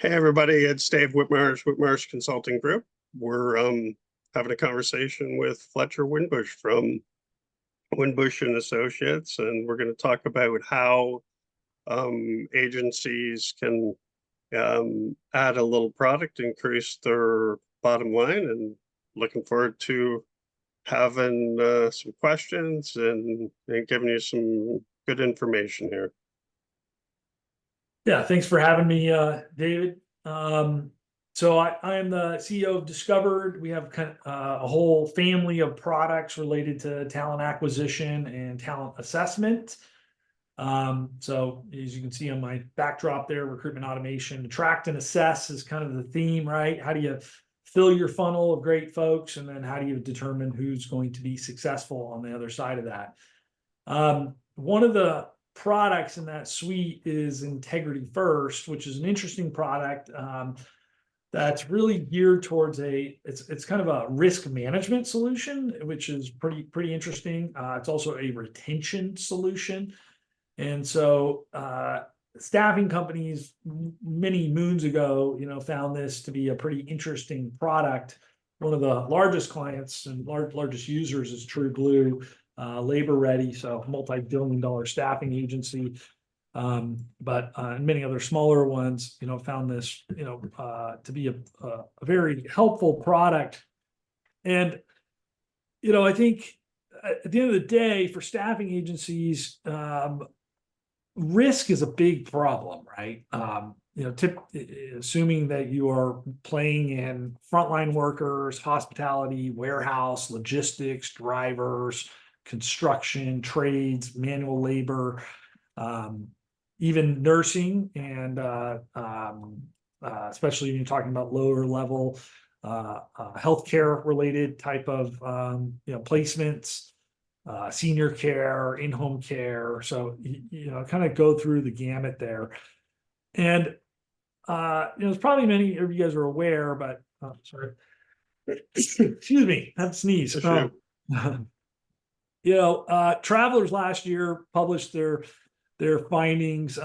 Hey everybody, it's Dave Whitmarsh Consulting Group. We're having a conversation with Fletcher Winbush from Winbush and Associates, and we're going to talk about how agencies can add a little product, increase their bottom line, and looking forward to having some questions and giving you some good information here. Yeah, thanks for having me, David. So I am the CEO of Discovered. We have kind of a whole family of products related to talent acquisition and talent assessment. So as you can see on my backdrop there, recruitment automation, attract and assess is kind of the theme, right? How do you fill your funnel of great folks, and then how do you determine who's going to be successful on the other side of that? One of the products in that suite is IntegrityFirst, which is an interesting product that's really geared towards it's kind of a risk management solution, which is pretty interesting. It's also a retention solution. And so staffing companies many moons ago, found this to be a pretty interesting product. One of the largest clients and largest users is TrueBlue. Labor Ready, so multi-billion-dollar staffing agency, but many other smaller ones, found this, to be a very helpful product. And I think at the end of the day, for staffing agencies, risk is a big problem, right? Assuming that you are playing in frontline workers, hospitality, warehouse, logistics, drivers, construction, trades, manual labor, even nursing, and especially when you're talking about lower level healthcare related type of placements, senior care, in-home care. So kind of go through the gamut there. And there's probably many of you guys are aware, but sorry, excuse me, I have to sneeze. Sure. Travelers last year published their findings,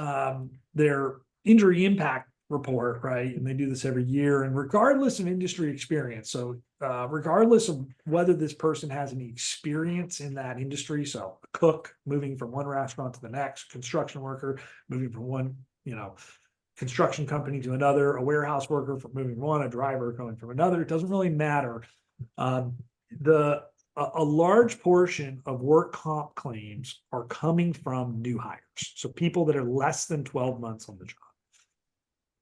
their injury impact report, right? And they do this every year. And regardless of industry experience, so regardless of whether this person has any experience in that industry, so a cook moving from one restaurant to the next, construction worker moving from one, construction company to another, a warehouse worker from moving one, a driver going from another, it doesn't really matter. A large portion of work comp claims are coming from new hires. So people that are less than 12 months on the job.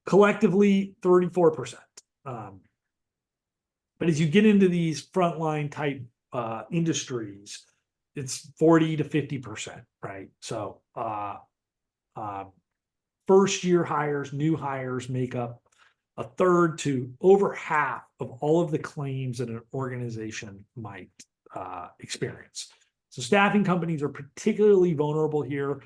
Collectively, 34%. But as you get into these frontline type industries, it's 40 to 50%, right? So first year hires, new hires make up a third to over half of all of the claims that an organization might experience. So staffing companies are particularly vulnerable here.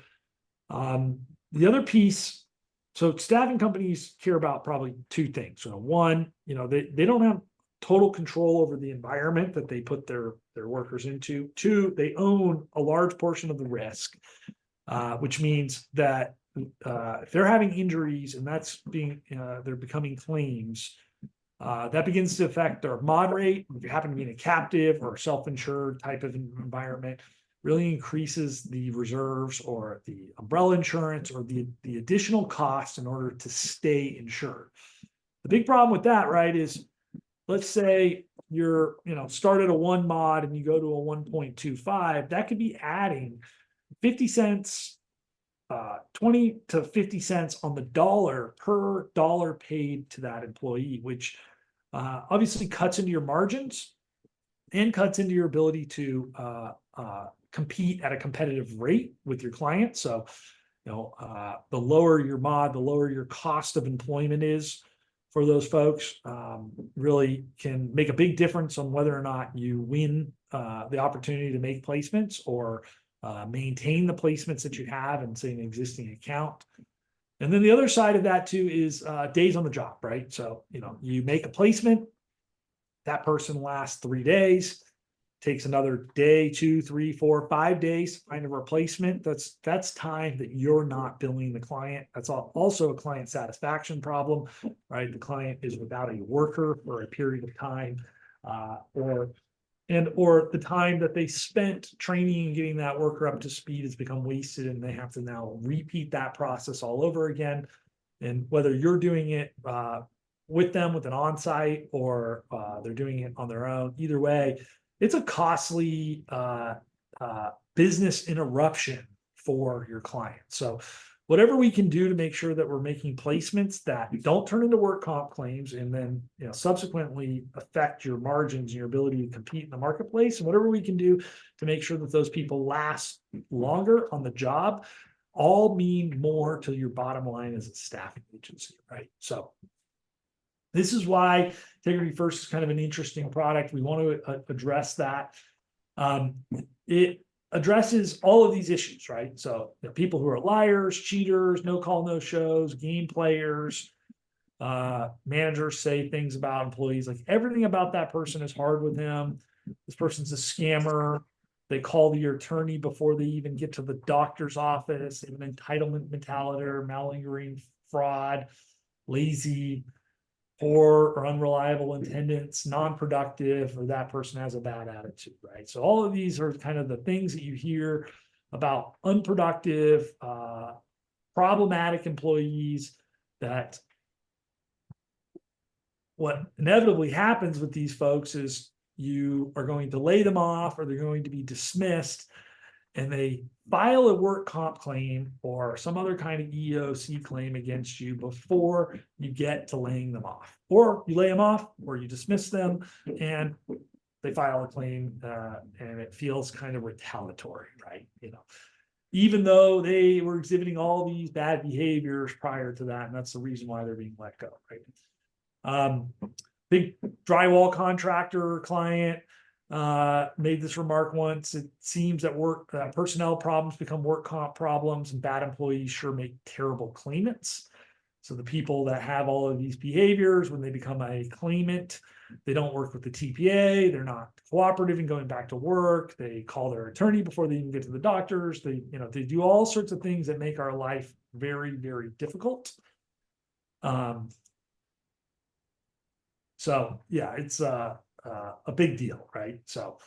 The other piece, so staffing companies care about probably two things. So one, they don't have total control over the environment that they put their workers into. Two, they own a large portion of the risk, which means that if they're having injuries and they're becoming claims, that begins to affect their mod rate. If you happen to be in a captive or self-insured type of environment, really increases the reserves or the umbrella insurance or the additional costs in order to stay insured. The big problem with that, right, is let's say you're, start at a 1 mod and you go to a 1.25, that could be adding 50 cents, 20 to 50 cents on the dollar per dollar paid to that employee, which obviously cuts into your margins and cuts into your ability to compete at a competitive rate with your client. So, the lower your mod, the lower your cost of employment is for those folks, really can make a big difference on whether or not you win the opportunity to make placements or maintain the placements that you have in, say, an existing account. And then the other side of that too is days on the job, right? So, you make a placement, that person lasts 3 days, takes another day, 2, 3, 4, 5 days to find a replacement. That's time that you're not billing the client. That's also a client satisfaction problem, right? The client is without a worker for a period of time, or the time that they spent training and getting that worker up to speed has become wasted, and they have to now repeat that process all over again. And whether you're doing it with them with an on-site, or they're doing it on their own, either way, it's a costly business interruption for your client. So whatever we can do to make sure that we're making placements that don't turn into work comp claims and then subsequently affect your margins and your ability to compete in the marketplace, and whatever we can do to make sure that those people last longer on the job, all mean more to your bottom line as a staffing agency, right? So this is why IntegrityFirst is kind of an interesting product. We want to address that. It addresses all of these issues, right? So people who are liars, cheaters, no call, no shows, game players, managers say things about employees, like everything about that person is hard with him. This person's a scammer. They call the attorney before they even get to the doctor's office. They have an entitlement mentality, malingering, fraud, lazy, poor or unreliable attendance, non-productive, or that person has a bad attitude, right? So all of these are kind of the things that you hear about unproductive, problematic employees, that what inevitably happens with these folks is you are going to lay them off, or they're going to be dismissed, and they file a work comp claim or some other kind of EEOC claim against you before you get to laying them off. Or you lay them off, or you dismiss them, and they file a claim, and it feels kind of retaliatory, right? Even though they were exhibiting all these bad behaviors prior to that, and that's the reason why they're being let go, right? Big drywall contractor client made this remark once. It seems that personnel problems become work comp problems, and bad employees sure make terrible claimants. So the people that have all of these behaviors, when they become a claimant, they don't work with the TPA, they're not cooperative in going back to work, they call their attorney before they even get to the doctors, they do all sorts of things that make our life very, very difficult. So yeah, it's a big deal, right? So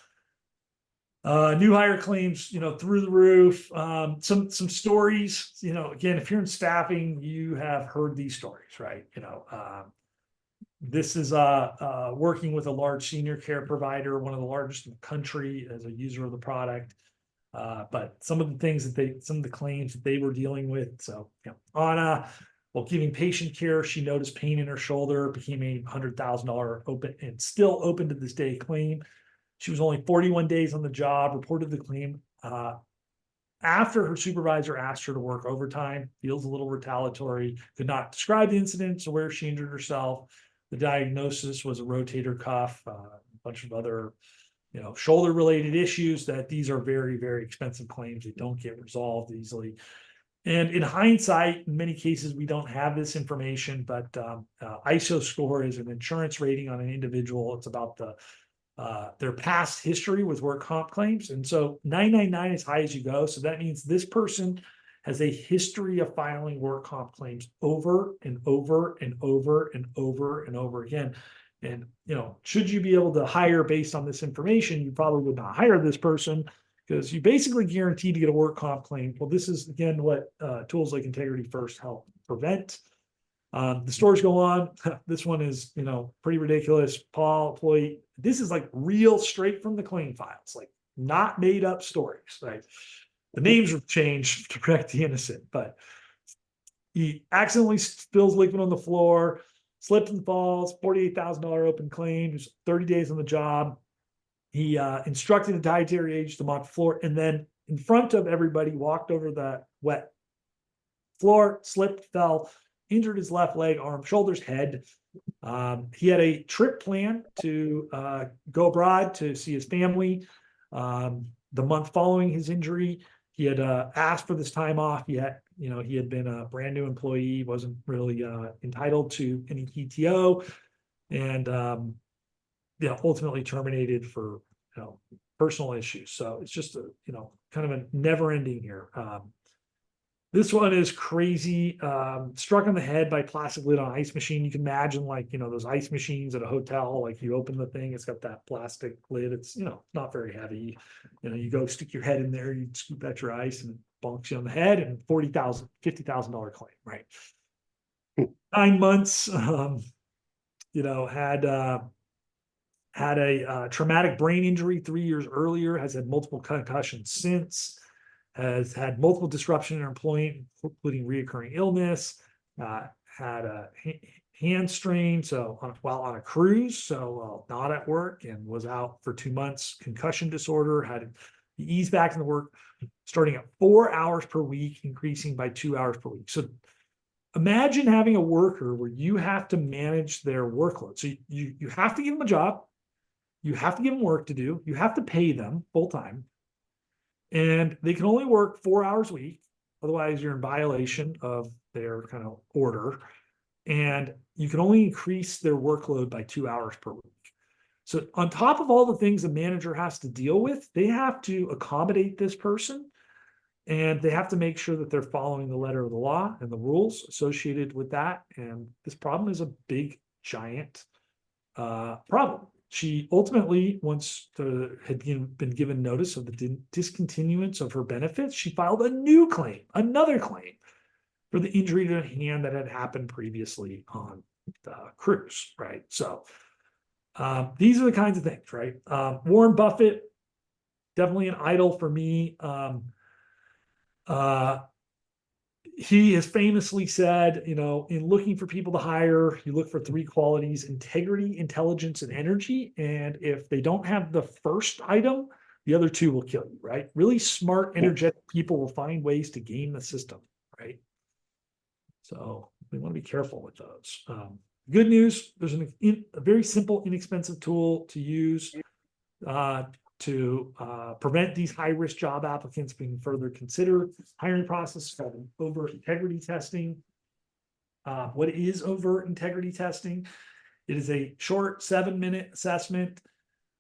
new hire claims, through the roof. Some stories, again, if you're in staffing, you have heard these stories, right? This is working with a large senior care provider, one of the largest in the country as a user of the product. But some of the claims that they were dealing with. So Anna, while giving patient care, she noticed pain in her shoulder, became a $100,000 open and still open to this day claim. She was only 41 days on the job, reported the claim after her supervisor asked her to work overtime. Feels a little retaliatory, could not describe the incident or where she injured herself. The diagnosis was a rotator cuff, a bunch of other shoulder related issues. That these are very, very expensive claims. They don't get resolved easily. And in hindsight, in many cases, we don't have this information, but ISO score is an insurance rating on an individual. It's about their past history with work comp claims. And so 999 is high as you go. So that means this person has a history of filing work comp claims over and over and over and over and over again. And, should you be able to hire based on this information, you probably would not hire this person, because you basically guarantee to get a work comp claim. Well, this is, again, what tools like IntegrityFirst help prevent. The stories go on. This one is, pretty ridiculous. Paul, employee, this is like real, straight from the claim files, like not made up stories, right? The names are changed to protect the innocent, but he accidentally spills liquid on the floor, slips and falls, $48,000 open claim, just 30 days on the job. He instructed a dietary agent to mop the floor, and then in front of everybody walked over the wet floor, slipped, fell, injured his left leg, arm, shoulders, head. He had a trip plan to go abroad to see his family. The month following his injury, he had asked for this time off. He had been a brand new employee, wasn't really entitled to any PTO, and ultimately terminated for personal issues. So it's just a, kind of a never ending here. This one is crazy. Struck on the head by plastic lid on ice machine. You can imagine, like, those ice machines at a hotel, like you open the thing, it's got that plastic lid. It's, not very heavy. You go stick your head in there, you scoop out your ice and it bonks you on the head, and $50,000 claim, right? 9 months, had a traumatic brain injury 3 years earlier, has had multiple concussions since, has had multiple disruption in her employment, including reoccurring illness, had a hand strain, while on a cruise, not at work, and was out for 2 months, concussion disorder, had to ease back into work, starting at 4 hours per week, increasing by 2 hours per week. So imagine having a worker where you have to manage their workload. So you have to give them a job, you have to give them work to do, you have to pay them full time, and they can only work 4 hours a week. Otherwise, you're in violation of their kind of order. And you can only increase their workload by 2 hours per week. So on top of all the things the manager has to deal with, they have to accommodate this person, and they have to make sure that they're following the letter of the law and the rules associated with that. And this problem is a big, giant problem. She ultimately, once had been given notice of the discontinuance of her benefits, she filed another claim for the injury to the hand that had happened previously on the cruise, right? So these are the kinds of things, right? Warren Buffett, definitely an idol for me. He has famously said, in looking for people to hire, you look for 3 qualities: integrity, intelligence, and energy. And if they don't have the first item, the other 2 will kill you, right? Really smart, energetic people will find ways to game the system, right? So we want to be careful with those. Good news, there's a very simple, inexpensive tool to use to prevent these high-risk job applicants being further considered. Hiring process called overt integrity testing. What is overt integrity testing? It is a short 7-minute assessment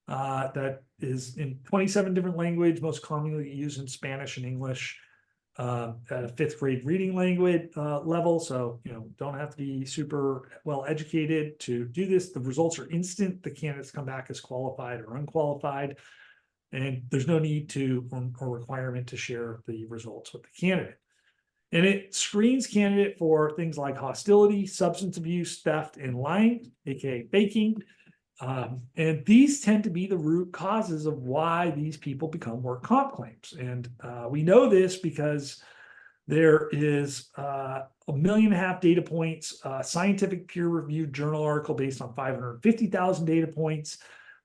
that is in 27 different languages, most commonly used in Spanish and English, at a 5th grade reading language level. So, don't have to be super well educated to do this. The results are instant. The candidates come back as qualified or unqualified, and there's no need or requirement to share the results with the candidate. And it screens candidate for things like hostility, substance abuse, theft, and lying, aka faking. And these tend to be the root causes of why these people become work comp claims. And we know this because there is 1.5 million data points, scientific peer-reviewed journal article based on 550,000 data points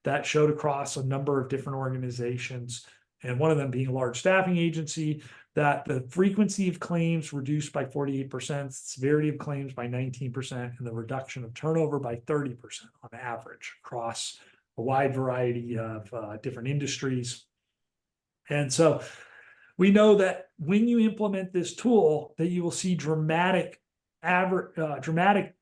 that showed across a number of different organizations, and one of them being a large staffing agency, that the frequency of claims reduced by 48%, severity of claims by 19%, and the reduction of turnover by 30% on average across a wide variety of different industries. And so we know that when you implement this tool, that you will see dramatic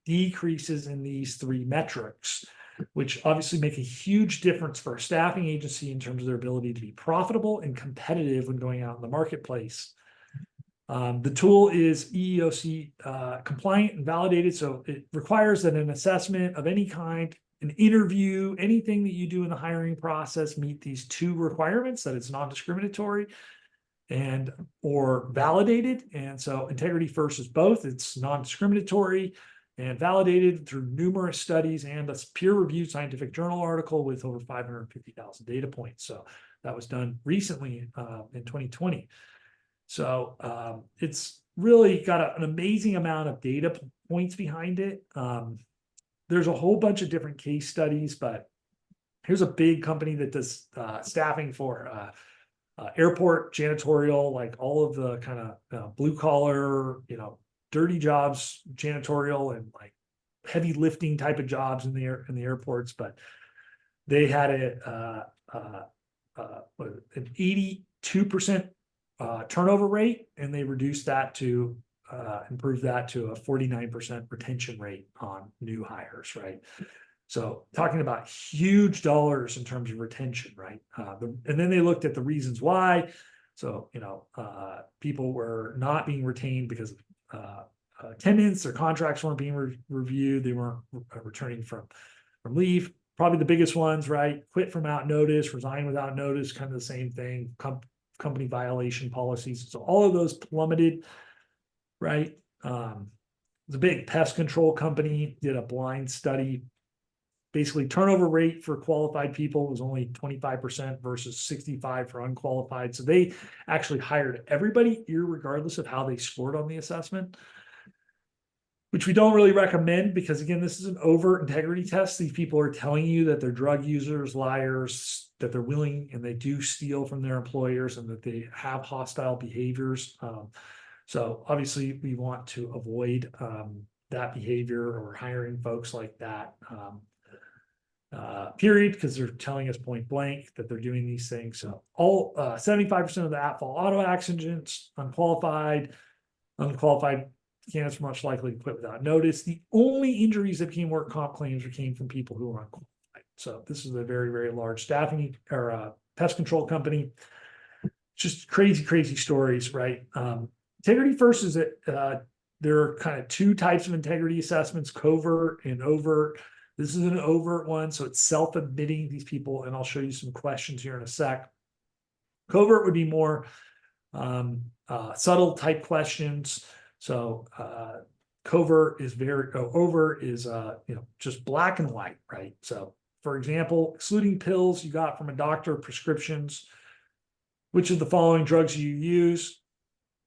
decreases in these 3 metrics, which obviously make a huge difference for a staffing agency in terms of their ability to be profitable and competitive when going out in the marketplace. The tool is EEOC compliant and validated, so it requires that an assessment of any kind, an interview, anything that you do in the hiring process meet these 2 requirements: that it's non-discriminatory and or validated. And so IntegrityFirst is both. It's non-discriminatory and validated through numerous studies and a peer-reviewed scientific journal article with over 550,000 data points. So that was done recently in 2020. So it's really got an amazing amount of data points behind it. There's a whole bunch of different case studies, but here's a big company that does staffing for airport janitorial, like all of the kind of blue collar, dirty jobs, janitorial, and like heavy lifting type of jobs in the airports. But they had an 82% turnover rate, and they reduced that to improve that to a 49% retention rate on new hires, right? So talking about huge dollars in terms of retention, right? And then they looked at the reasons why. So, people were not being retained because of attendance, their contracts weren't being reviewed, they weren't returning from leave. Probably the biggest ones, right? Quit from notice, resign without notice, kind of the same thing. Company violation policies. So all of those plummeted, right? The big pest control company did a blind study. Basically, turnover rate for qualified people was only 25% versus 65% for unqualified. So they actually hired everybody, irregardless of how they scored on the assessment, which we don't really recommend because, again, this is an overt integrity test. These people are telling you that they're drug users, liars, that they're willing and they do steal from their employers and that they have hostile behaviors. So obviously we want to avoid that behavior or hiring folks like that, period, because they're telling us point blank that they're doing these things. So all 75% of the at-fault auto accidents, unqualified candidates were much likely to quit without notice. The only injuries that became work comp claims came from people who were unqualified. So this is a very, very large staffing or pest control company. Just crazy, crazy stories, right? IntegrityFirst is that there are kind of two types of integrity assessments, covert and overt. This is an overt one, so it's self-admitting these people, and I'll show you some questions here in a sec. Covert would be more subtle type questions. So overt is just black and white, right? So for example, excluding pills you got from a doctor, prescriptions, which of the following drugs you use?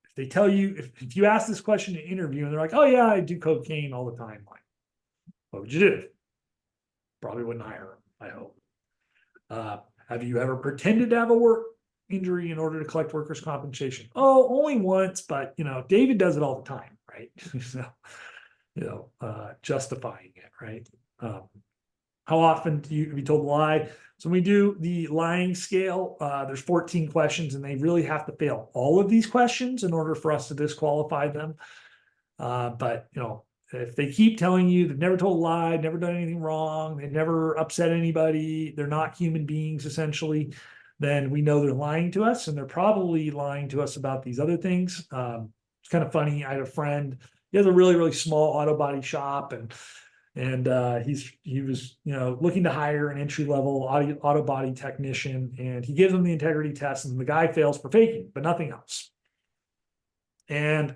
If they tell you, if you ask this question in an interview and they're like, oh yeah, I do cocaine all the time, like, what would you do? Probably wouldn't hire them, I hope. Have you ever pretended to have a work injury in order to collect workers' compensation? Oh, only once, but David does it all the time, right? So, justifying it, right? How often do you be told to lie? So when we do the lying scale, there's 14 questions, and they really have to fail all of these questions in order for us to disqualify them. But if they keep telling you they've never told a lie, never done anything wrong, they've never upset anybody, they're not human beings essentially, then we know they're lying to us, and they're probably lying to us about these other things. It's kind of funny. I had a friend, he has a really, really small auto body shop, and he was looking to hire an entry-level auto body technician, and he gives them the integrity test, and the guy fails for faking, but nothing else. And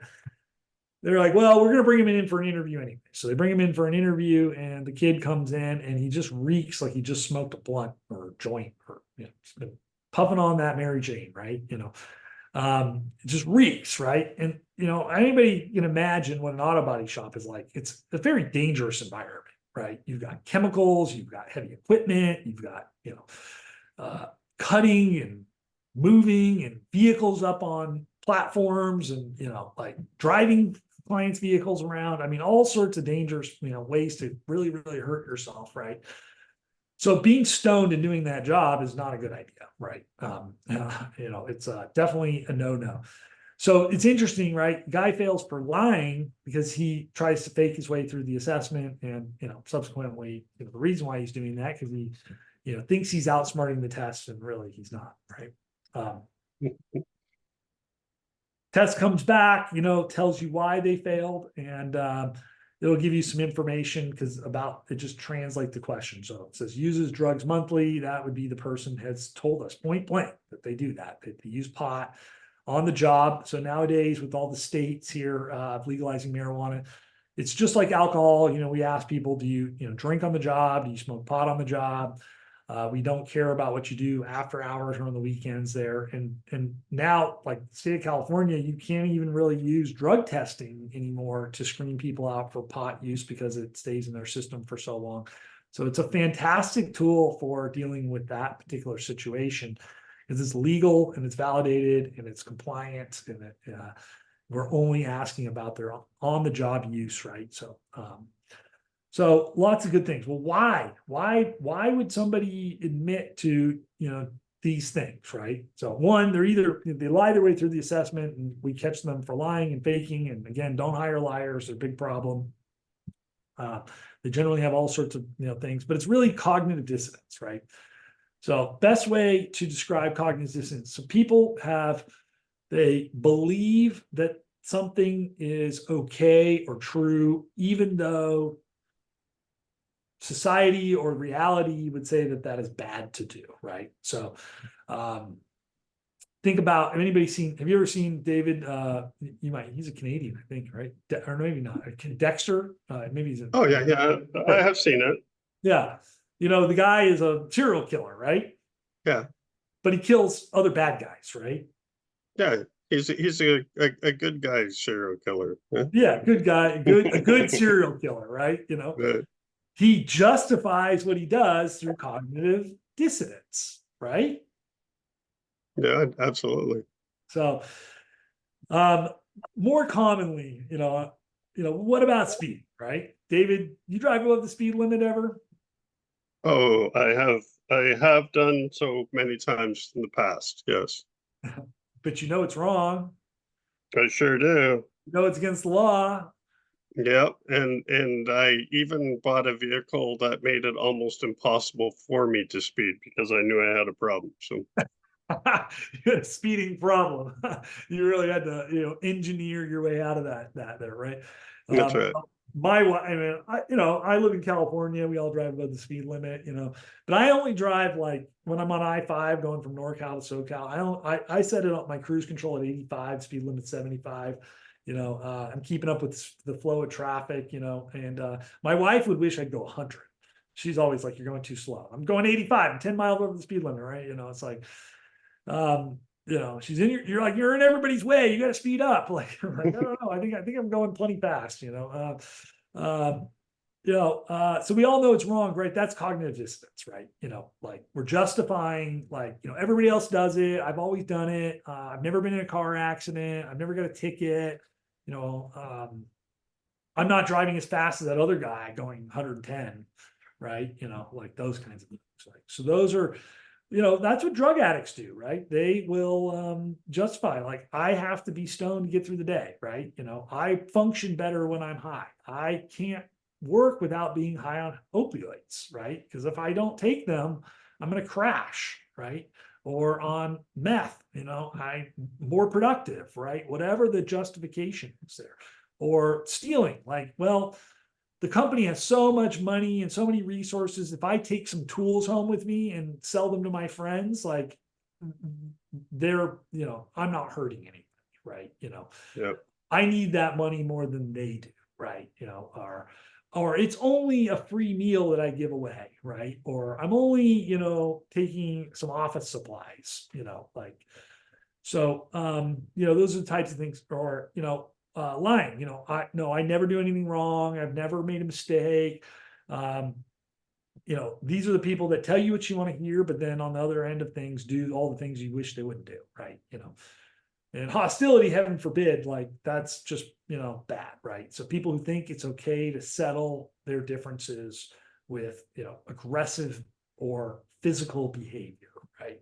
they're like, well, we're going to bring him in for an interview anyway. So they bring him in for an interview, and the kid comes in and he just reeks like he just smoked a blunt or a joint, or been puffing on that Mary Jane, right? It just reeks, right? And anybody can imagine what an auto body shop is like. It's a very dangerous environment, right? You've got chemicals, you've got heavy equipment, you've got cutting and moving and vehicles up on platforms, and like driving clients' vehicles around. I mean, all sorts of dangerous ways to really, really hurt yourself, right? So being stoned and doing that job is not a good idea, right? It's definitely a no-no. So it's interesting, right? Guy fails for lying because he tries to fake his way through the assessment, and subsequently, the reason why he's doing that because he, thinks he's outsmarting the test, and really he's not, right? Test comes back, tells you why they failed, and it'll give you some information because about it just translate the question. So it says uses drugs monthly. That would be the person has told us point blank that they do that. They use pot on the job. So nowadays, with all the states here legalizing marijuana, it's just like alcohol. We ask people, do you drink on the job? Do you smoke pot on the job? We don't care about what you do after hours or on the weekends there. And now, like the state of California, you can't even really use drug testing anymore to screen people out for pot use because it stays in their system for so long. So it's a fantastic tool for dealing with that particular situation because it's legal and it's validated and it's compliant, and we're only asking about their on-the-job use, right? So lots of good things. Well, why would somebody admit to, these things, right? So one, they lie their way through the assessment, and we catch them for lying and faking. And again, don't hire liars. They're a big problem. They generally have all sorts of things, but it's really cognitive dissonance, right? So best way to describe cognitive dissonance. So people they believe that something is okay or true, even though society or reality would say that that is bad to do, right? So think about, have you ever seen David, he's a Canadian, I think, right? Or maybe not, Dexter, maybe he's Oh yeah, yeah, I have seen it. yeah. The guy is a serial killer, right? Yeah, But he kills other bad guys, right? yeah. He's a good guy serial killer. Yeah. Yeah, good guy, a good serial killer, right? He justifies what he does through cognitive dissonance, right? Yeah, absolutely. So, um, more commonly, what about speed, right? David, you drive above the speed limit ever? Oh, I have done so many times in the past. Yes, But it's wrong. I sure do. It's against the law. Yep, and I even bought a vehicle that made it almost impossible for me to speed because I knew I had a problem. So You had a speeding problem. You really had to, engineer your way out of that there, right? that's right. My wife, I live in California. We all drive above the speed limit, but I only drive like when I'm on I-5 going from NorCal to SoCal. I set it up my cruise control at 85, speed limit 75. I'm keeping up with the flow of traffic, and my wife would wish I'd go 100. She's always like, "You're going too slow." I'm going 85, I'm 10 miles over the speed limit, right? It's like, she's you're like, you're in everybody's way. You got to speed up. Like, I'm like, I don't know. I think I'm going plenty fast, so we all know it's wrong, right? That's cognitive dissonance, right? Like we're justifying, like, everybody else does it. I've always done it. I've never been in a car accident. I've never got a ticket. I'm not driving as fast as that other guy going 110, right? Like those kinds of things. Like, so those are, that's what drug addicts do, right? They will justify, like, I have to be stoned to get through the day, right? I function better when I'm high. I can't work without being high on opioids, right? Because if I don't take them, I'm going to crash, right? Or on meth, I'm more productive, right? Whatever the justification is there. Or stealing, like, well, the company has so much money and so many resources. If I take some tools home with me and sell them to my friends, like, I'm not hurting anybody, right? Yep. I need that money more than they do, right? Or it's only a free meal that I give away, right? Or I'm only, taking some office supplies, like, so, those are the types of things. Or, lying, I never do anything wrong. I've never made a mistake. These are the people that tell you what you want to hear, but then on the other end of things, do all the things you wish they wouldn't do, right? And hostility, heaven forbid, like that's just, bad, right? So people who think it's okay to settle their differences with, aggressive or physical behavior, right?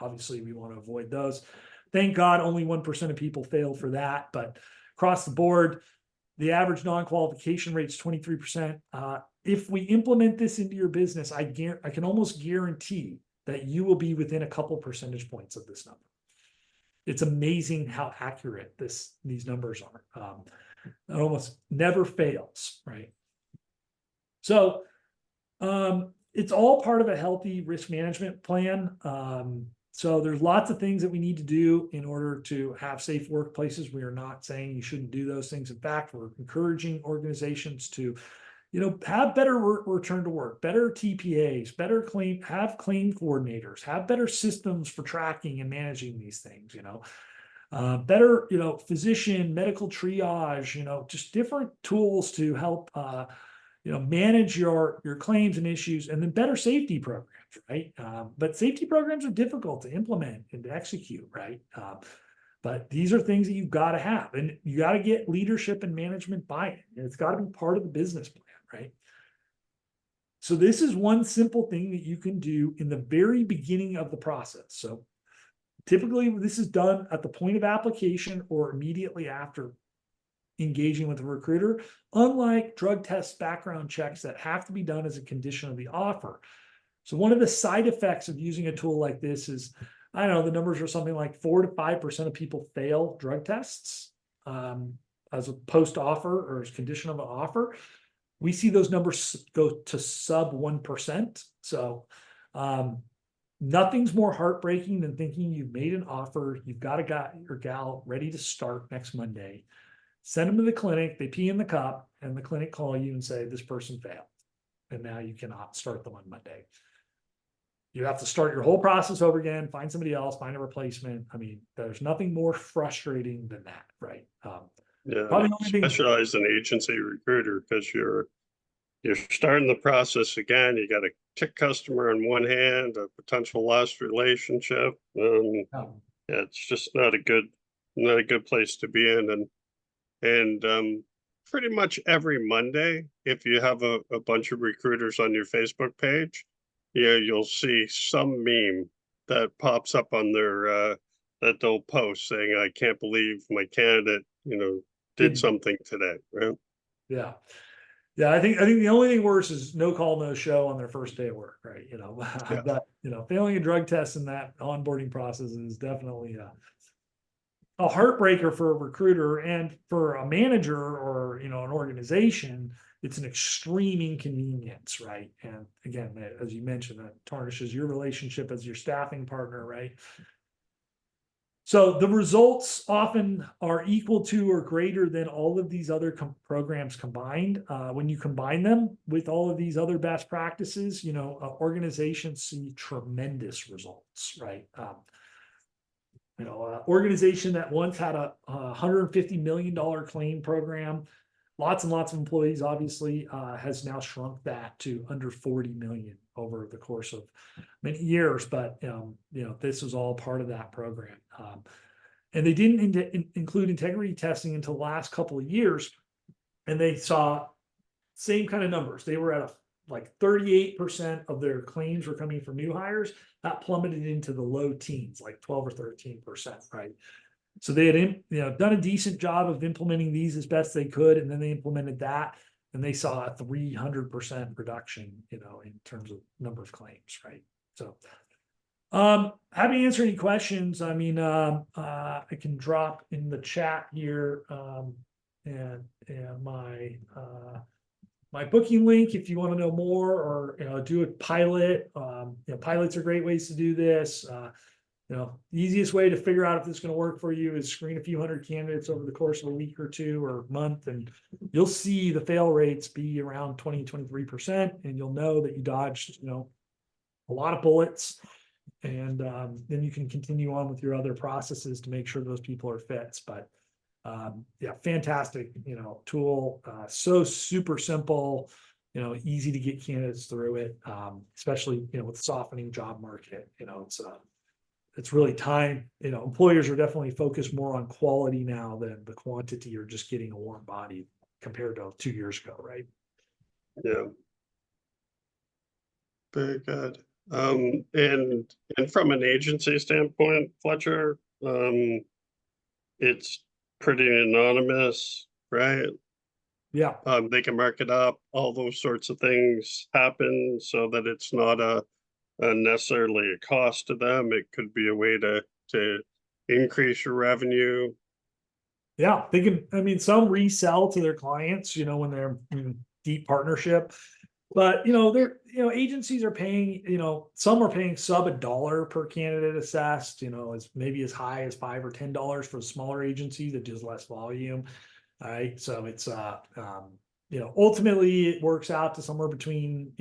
Obviously we want to avoid those. Thank God only 1% of people fail for that, but across the board, the average non-qualification rate is 23%. If we implement this into your business, I can almost guarantee that you will be within a couple percentage points of this number. It's amazing how accurate these numbers are. It almost never fails, right? So it's all part of a healthy risk management plan. So there's lots of things that we need to do in order to have safe workplaces. We are not saying you shouldn't do those things. In fact, we're encouraging organizations to, have better return to work, better TPAs, have claim coordinators, have better systems for tracking and managing these things, better, physician, medical triage, just different tools to help, manage your claims and issues, and then better safety programs, right? But safety programs are difficult to implement and to execute, right? But these are things that you've got to have, and you got to get leadership and management buy-in, and it's got to be part of the business plan, right? So this is one simple thing that you can do in the very beginning of the process. So typically this is done at the point of application or immediately after engaging with a recruiter, unlike drug tests, background checks that have to be done as a condition of the offer. So one of the side effects of using a tool like this is, I don't know, the numbers are something like 4 to 5% of people fail drug tests as a post offer or as condition of an offer. We see those numbers go to sub 1%. So nothing's more heartbreaking than thinking you've made an offer, you've got a guy or gal ready to start next Monday, send them to the clinic, they pee in the cup, and the clinic call you and say, this person failed, and now you cannot start them on Monday. You have to start your whole process over again, find somebody else, find a replacement. I mean, there's nothing more frustrating than that, right? Yeah, Probably the only thing. specialize in agency recruiter because you're starting the process again. You got a tick customer on one hand, a potential lost relationship. Yeah, it's just not a good place to be in. And pretty much every Monday, if you have a bunch of recruiters on your Facebook page, yeah, you'll see some meme that pops up on their that they'll post saying, "I can't believe my candidate, did something today," right? Yeah. Yeah, I think the only thing worse is no call, no show on their first day of work, right? Yeah. That failing a drug test in that onboarding process is definitely a heartbreaker for a recruiter, and for a manager or an organization, it's an extreme inconvenience, right? And again, as you mentioned, that tarnishes your relationship as your staffing partner, right? So the results often are equal to or greater than all of these other programs combined. When you combine them with all of these other best practices, organizations see tremendous results, right? Organization that once had a $150 million claim program, lots and lots of employees, obviously, has now shrunk that to under 40 million over the course of many years. But this was all part of that program, and they didn't include integrity testing until the last couple of years, and they saw same kind of numbers. They were at like 38% of their claims were coming from new hires. That plummeted into the low teens, like 12 or 13%, right? So they had done a decent job of implementing these as best they could, and then they implemented that, and they saw a 300% reduction, in terms of number of claims, right? So, happy to answer any questions. I mean, I can drop in the chat here, and my booking link if you want to know more, or do a pilot. Pilots are great ways to do this. The easiest way to figure out if this is going to work for you is screen a few hundred candidates over the course of a week or two or month, and you'll see the fail rates be around 20-23%, and you'll know that you dodged a lot of bullets, and then you can continue on with your other processes to make sure those people are fits. But yeah, fantastic tool, so super simple, easy to get candidates through it, especially with softening job market. It's really time. Employers are definitely focused more on quality now than the quantity, or just getting a warm body compared to 2 years ago, right? Yeah. Very good. And from an agency standpoint, Fletcher, it's pretty anonymous, right? Yeah. They can mark it up, all those sorts of things happen so that it's not necessarily a cost to them. It could be a way to increase your revenue. Yeah, they can. I mean, some resell to their clients, when they're in deep partnership. But they're agencies are paying, some are paying sub $1 per candidate assessed, it's maybe as high as $5 or $10 for a smaller agency that does less volume. All right. So it's ultimately it works out to somewhere between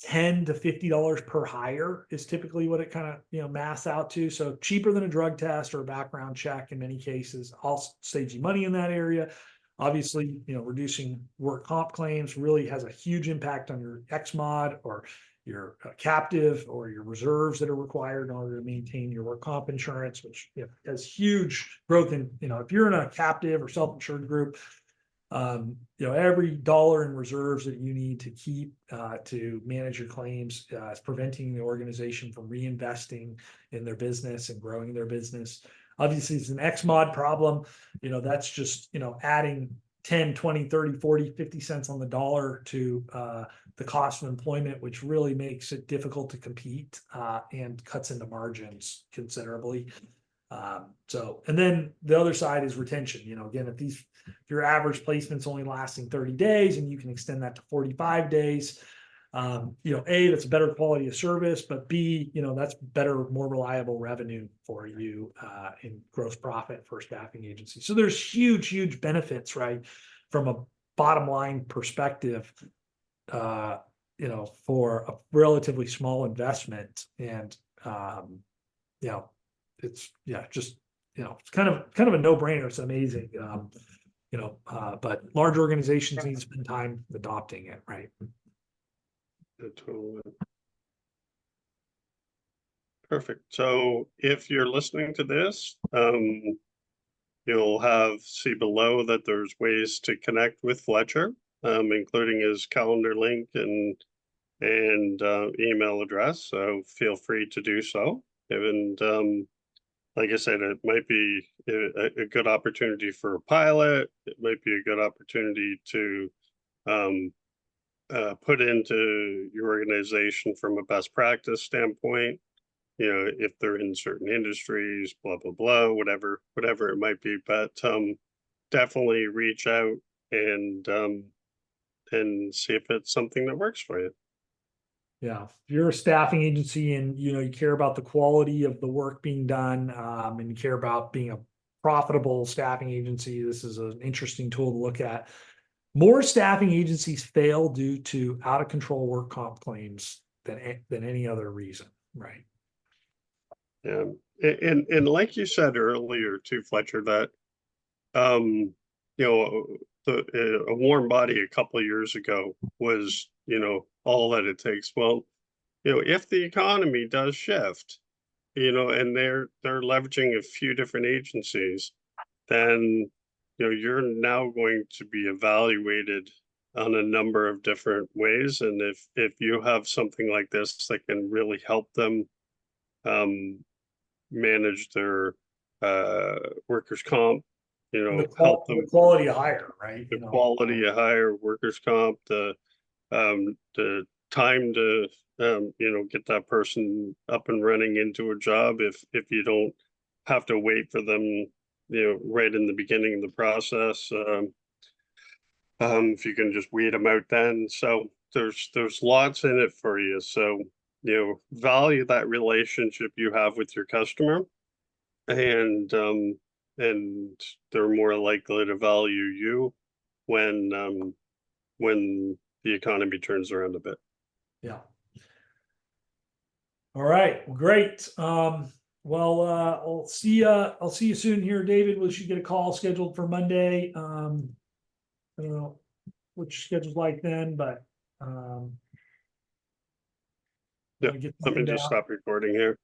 $10 to $50 per hire is typically what it kind of mass out to. So cheaper than a drug test or a background check in many cases. Also saves you money in that area. Obviously, reducing work comp claims really has a huge impact on your XMOD or your captive or your reserves that are required in order to maintain your work comp insurance, which has huge growth in, if you're in a captive or self-insured group, every dollar in reserves that you need to keep to manage your claims is preventing the organization from reinvesting in their business and growing their business. Obviously, it's an XMod problem. That's just, adding 10, 20, 30, 40, 50 cents on the dollar to the cost of employment, which really makes it difficult to compete and cuts into margins considerably. And then the other side is retention. Again, if your average placement's only lasting 30 days and you can extend that to 45 days, A, that's a better quality of service, but B, that's better, more reliable revenue for you in gross profit for a staffing agency. So there's huge, huge benefits, right? From a bottom line perspective, for a relatively small investment. And, it's just, it's kind of a no-brainer. It's amazing. But large organizations need to spend time adopting it, right? Totally. Perfect. So if you're listening to this, you'll see below that there's ways to connect with Fletcher, including his calendar link and email address. So feel free to do so. And like I said, it might be a good opportunity for a pilot. It might be a good opportunity to put into your organization from a best practice standpoint. If they're in certain industries, blah, blah, blah, whatever it might be, but definitely reach out and see if it's something that works for you. Yeah, if you're a staffing agency and you care about the quality of the work being done, and you care about being a profitable staffing agency, this is an interesting tool to look at. More staffing agencies fail due to out of control work comp claims than any other reason, right? Yeah, and like you said earlier too, Fletcher, that a warm body a couple of years ago was all that it takes. Well, if the economy does shift, and they're leveraging a few different agencies, then you're now going to be evaluated on a number of different ways. And if you have something like this that can really help them manage their workers' comp, help them the quality of hire, right? the quality of hire, workers' comp, the time to get that person up and running into a job if you don't have to wait for them right in the beginning of the process, if you can just weed them out then. So there's lots in it for you. So value that relationship you have with your customer, and they're more likely to value you when the economy turns around a bit. Yeah. All right. Well, great. I'll see you soon here, David. We should get a call scheduled for Monday. I don't know what your schedule's like then, but Yeah, let me just stop recording here.